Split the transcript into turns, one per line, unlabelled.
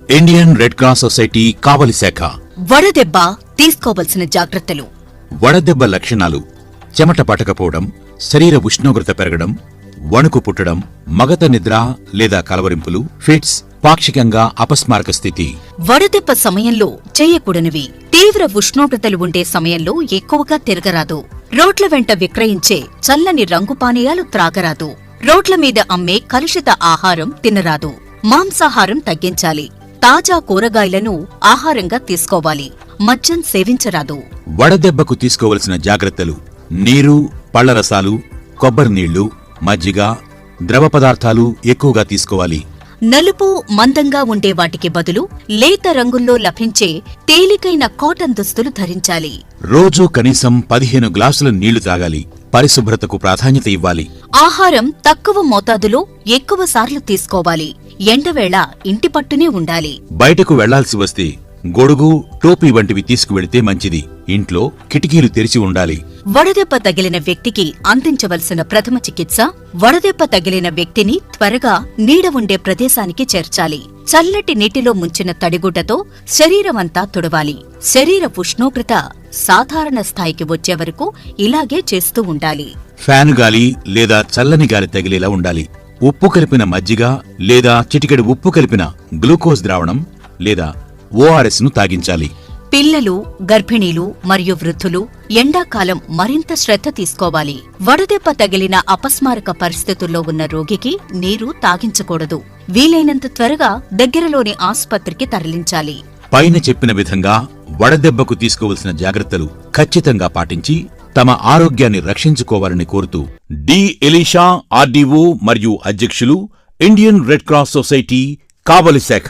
Indian red cross society కావలి శాఖ.
వడదెబ్బ తీసుకోవలసిన జాగ్రత్తలు.
వడదెబ్బ లక్షణాలు: చెమట పట్టకపోవడం, శరీర ఉష్ణోగ్రత పెరగడం, వణుకు పుట్టడం, మగత నిద్ర లేదా కలవరింపులు, ఫిట్స్, పాక్షికంగా అపస్మారక స్థితి.
వడదెబ్బ సమయంలో చేయకూడనివి: తీవ్ర ఉష్ణోగ్రతలు ఉండే సమయంలో ఎక్కువగా తిరగరాదు. రోడ్ల వెంట విక్రయించే చల్లని రంగు పానీయాలు త్రాగరాదు. రోడ్ల మీద అమ్మే కలుషిత ఆహారం తినరాదు. మాంసాహారం తగ్గించాలి. తాజా కూరగాయలను ఆహారంగా తీసుకోవాలి. మద్యం సేవించరాదు.
వడదెబ్బకు తీసుకోవలసిన జాగ్రత్తలు: నీరు, పళ్లరసాలు, కొబ్బరి నీళ్లు, మజ్జిగ, ద్రవ పదార్థాలు ఎక్కువగా తీసుకోవాలి.
నలుపు, మందంగా ఉండే వాటికి బదులు లేత రంగుల్లో లభించే తేలికైన కాటన్ దుస్తులు ధరించాలి.
రోజూ కనీసం 15 గ్లాసుల నీళ్లు తాగాలి. పరిశుభ్రతకు ప్రాధాన్యత ఇవ్వాలి.
ఆహారం తక్కువ మోతాదులో ఎక్కువసార్లు తీసుకోవాలి. ఎండవేళ ఇంటి పట్టునే ఉండాలి.
బయటకు వెళ్లాల్సి వస్తే గొడుగు, టోపీ వంటివి తీసుకువెళితే మంచిది. ఇంట్లో కిటికీలు తెరిచి ఉండాలి.
వడదెబ్బ తగిలిన వ్యక్తికి అందించవలసిన ప్రథమ చికిత్స: వడదెబ్బ తగిలిన వ్యక్తిని త్వరగా నీడ ఉండే ప్రదేశానికి చేర్చాలి. చల్లటి నీటిలో ముంచిన తడిగుడ్డతో శరీరమంతా తుడవాలి. శరీర ఉష్ణోగ్రత సాధారణ స్థాయికి వచ్చే వరకు ఇలాగే చేస్తూ ఉండాలి.
ఫ్యాను గాలి లేదా చల్లని గాలి తగిలేలా ఉండాలి. ఉప్పు కలిపిన మజ్జిగ లేదా చిటికెడు ఉప్పు కలిపిన గ్లూకోజ్ ద్రావణం లేదా ORS ను తాగించాలి.
పిల్లలు, గర్భిణీలు మరియు వృద్ధులు ఎండాకాలం మరింత శ్రద్ధ తీసుకోవాలి. వడదెబ్బ తగిలిన అపస్మారక పరిస్థితుల్లో ఉన్న రోగికి నీరు తాగించకూడదు. వీలైనంత త్వరగా దగ్గరలోని ఆసుపత్రికి తరలించాలి.
పైన చెప్పిన విధంగా వడదెబ్బకు తీసుకోవలసిన జాగ్రత్తలు ఖచ్చితంగా పాటించి తమ ఆరోగ్యాన్ని రక్షించుకోవాలని కోరుతూ డి. ఎలీషా, RDO మరియు అధ్యక్షులు, ఇండియన్ రెడ్ క్రాస్ సొసైటీ, కావలి శాఖ.